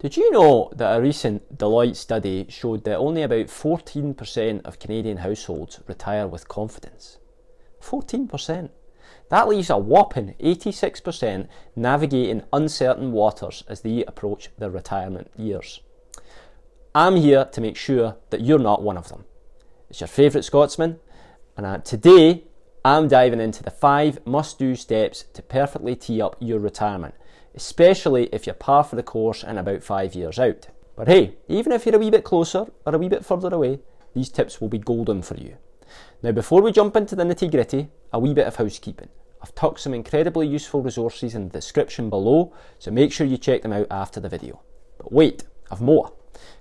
Did you know that a recent Deloitte study showed that only about 14% of Canadian households retire with confidence? 14%. That leaves a whopping 86% navigating uncertain waters as they approach their retirement years. I'm here to make sure that you're not one of them. It's your favourite Scotsman, and today I'm diving into the 5 must-do steps to perfectly tee up your retirement, especially if you're par for the course and about 5 years out. But hey, even if you're a wee bit closer or a wee bit further away, these tips will be golden for you. Now, before we jump into the nitty-gritty, a wee bit of housekeeping. I've tucked some incredibly useful resources in the description below, so make sure you check them out after the video. But wait, I've more.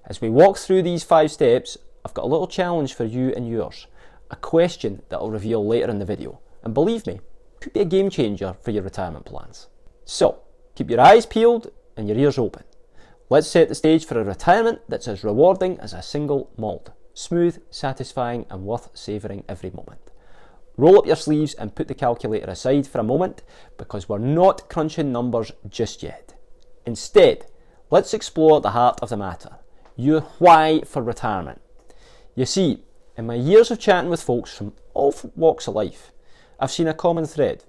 As we walk through these 5 steps, I've got a little challenge for you and yours, a question that I'll reveal later in the video, and believe me, it could be a game changer for your retirement plans. So, keep your eyes peeled and your ears open. Let's set the stage for a retirement that's as rewarding as a single malt. Smooth, satisfying and worth savouring every moment. Roll up your sleeves and put the calculator aside for a moment, because we're not crunching numbers just yet. Instead, let's explore the heart of the matter, your why for retirement. You see, in my years of chatting with folks from all walks of life, I've seen a common thread.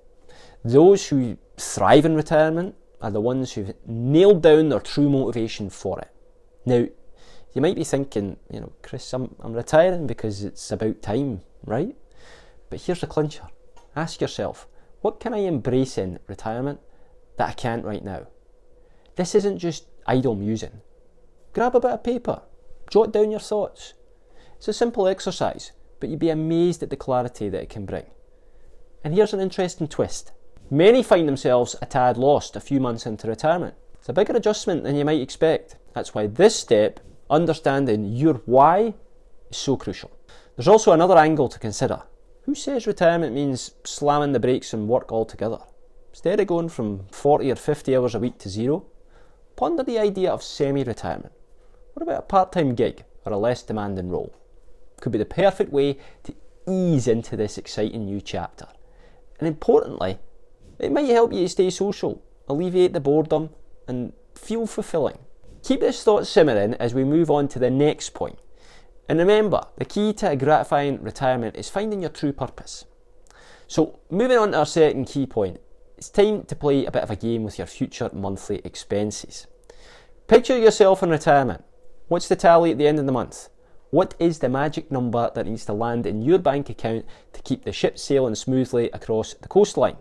Those who thrive in retirement are the ones who've nailed down their true motivation for it. Now, you might be thinking, Chris, I'm retiring because it's about time, right? But here's the clincher. Ask yourself, what can I embrace in retirement that I can't right now? This isn't just idle musing. Grab a bit of paper, jot down your thoughts. It's a simple exercise, but you'd be amazed at the clarity that it can bring. And here's an interesting twist. Many find themselves a tad lost a few months into retirement. It's a bigger adjustment than you might expect. That's why this step, understanding your why, is so crucial. There's also another angle to consider. Who says retirement means slamming the brakes on work altogether? Instead of going from 40 or 50 hours a week to zero, ponder the idea of semi-retirement. What about a part-time gig or a less demanding role? Could be the perfect way to ease into this exciting new chapter. And importantly, it might help you to stay social, alleviate the boredom, and feel fulfilling. Keep this thought simmering as we move on to the next point. And remember, the key to a gratifying retirement is finding your true purpose. So, moving on to our second key point, it's time to play a bit of a game with your future monthly expenses. Picture yourself in retirement. What's the tally at the end of the month? What is the magic number that needs to land in your bank account to keep the ship sailing smoothly across the coastline?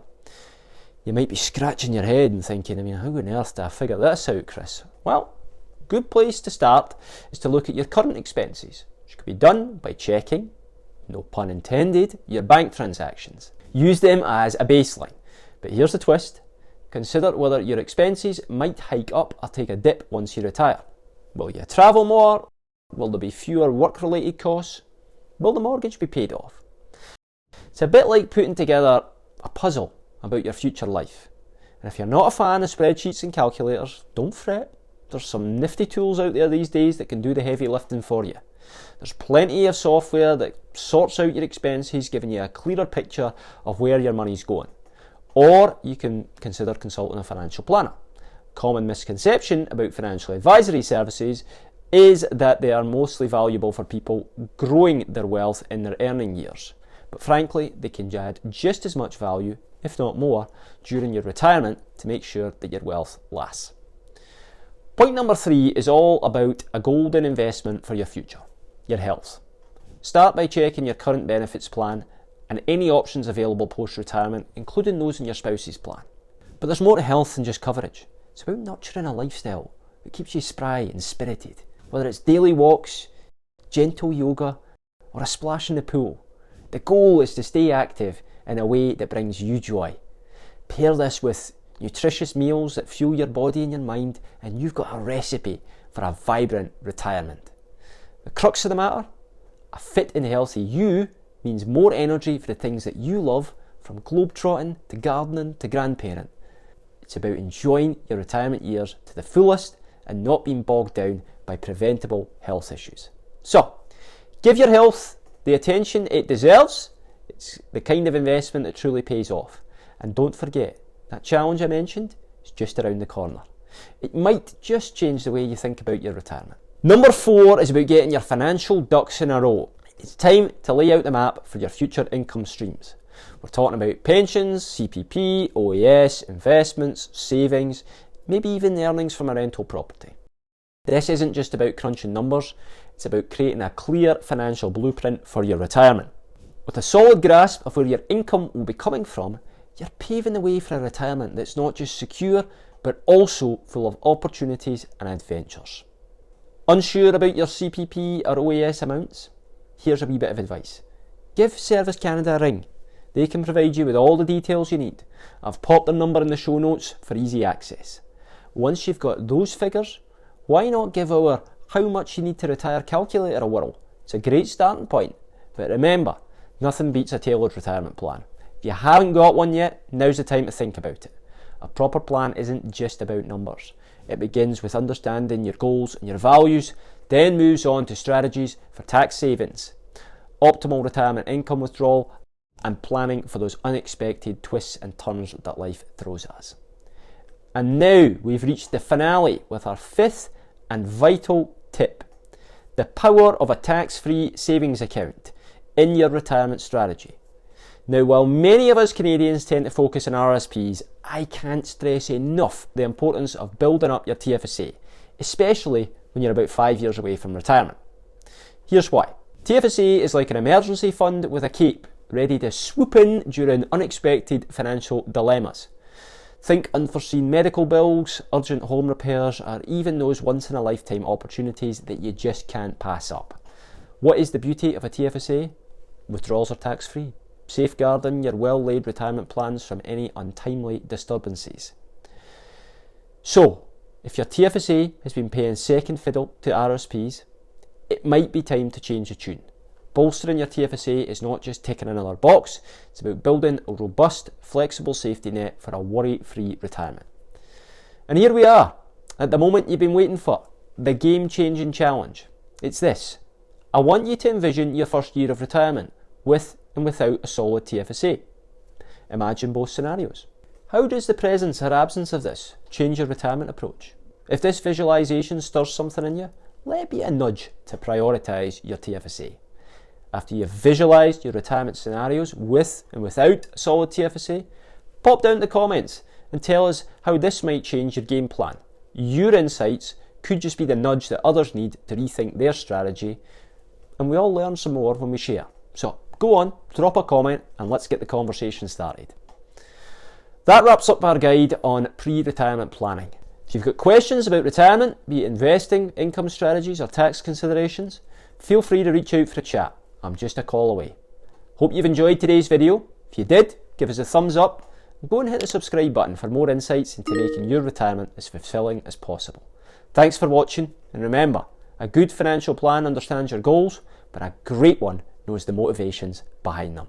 You might be scratching your head and thinking, how on earth do I figure this out, Chris? Well, a good place to start is to look at your current expenses, which can be done by checking, no pun intended, your bank transactions. Use them as a baseline. But here's the twist. Consider whether your expenses might hike up or take a dip once you retire. Will you travel more? Will there be fewer work-related costs? Will the mortgage be paid off? It's a bit like putting together a puzzle about your future life. And if you're not a fan of spreadsheets and calculators, don't fret. There's some nifty tools out there these days that can do the heavy lifting for you. There's plenty of software that sorts out your expenses, giving you a clearer picture of where your money's going. Or you can consider consulting a financial planner. Common misconception about financial advisory services is that they are mostly valuable for people growing their wealth in their earning years. But frankly, they can add just as much value, if not more, during your retirement to make sure that your wealth lasts. Point number 3 is all about a golden investment for your future, your health. Start by checking your current benefits plan and any options available post-retirement, including those in your spouse's plan. But there's more to health than just coverage. It's about nurturing a lifestyle that keeps you spry and spirited. Whether it's daily walks, gentle yoga, or a splash in the pool, the goal is to stay active in a way that brings you joy. Pair this with nutritious meals that fuel your body and your mind, and you've got a recipe for a vibrant retirement. The crux of the matter, a fit and healthy you means more energy for the things that you love, from globetrotting to gardening to grandparent. It's about enjoying your retirement years to the fullest and not being bogged down by preventable health issues. So, give your health the attention it deserves. It's the kind of investment that truly pays off. And don't forget, that challenge I mentioned is just around the corner. It might just change the way you think about your retirement. Number 4 is about getting your financial ducks in a row. It's time to lay out the map for your future income streams. We're talking about pensions, CPP, OAS, investments, savings, maybe even the earnings from a rental property. This isn't just about crunching numbers, it's about creating a clear financial blueprint for your retirement. With a solid grasp of where your income will be coming from, you're paving the way for a retirement that's not just secure, but also full of opportunities and adventures. Unsure about your CPP or OAS amounts? Here's a wee bit of advice. Give Service Canada a ring. They can provide you with all the details you need. I've popped their number in the show notes for easy access. Once you've got those figures, why not give our How Much You Need to Retire calculator a whirl? It's a great starting point. But remember, nothing beats a tailored retirement plan. If you haven't got one yet, now's the time to think about it. A proper plan isn't just about numbers. It begins with understanding your goals and your values, then moves on to strategies for tax savings, optimal retirement income withdrawal, and planning for those unexpected twists and turns that life throws at us. And now we've reached the finale with our 5th and vital tip: the power of a tax-free savings account in your retirement strategy. Now, while many of us Canadians tend to focus on RSPs, I can't stress enough the importance of building up your TFSA, especially when you're about 5 years away from retirement. Here's why. TFSA is like an emergency fund with a cape, ready to swoop in during unexpected financial dilemmas. Think unforeseen medical bills, urgent home repairs, or even those once-in-a-lifetime opportunities that you just can't pass up. What is the beauty of a TFSA? Withdrawals are tax-free, safeguarding your well-laid retirement plans from any untimely disturbances. So, if your TFSA has been paying second fiddle to RSPs, it might be time to change the tune. Bolstering your TFSA is not just ticking another box, it's about building a robust, flexible safety net for a worry-free retirement. And here we are, at the moment you've been waiting for, the game-changing challenge. It's this. I want you to envision your first year of retirement, with and without a solid TFSA. Imagine both scenarios. How does the presence or absence of this change your retirement approach? If this visualisation stirs something in you, let it be a nudge to prioritise your TFSA. After you've visualised your retirement scenarios with and without a solid TFSA, pop down in the comments and tell us how this might change your game plan. Your insights could just be the nudge that others need to rethink their strategy, and we all learn some more when we share. So go on, drop a comment and let's get the conversation started. That wraps up our guide on pre-retirement planning. If you've got questions about retirement, be it investing, income strategies or tax considerations, feel free to reach out for a chat. I'm just a call away. Hope you've enjoyed today's video. If you did, give us a thumbs up and go and hit the subscribe button for more insights into making your retirement as fulfilling as possible. Thanks for watching, and remember, a good financial plan understands your goals, but a great one knows the motivations behind them.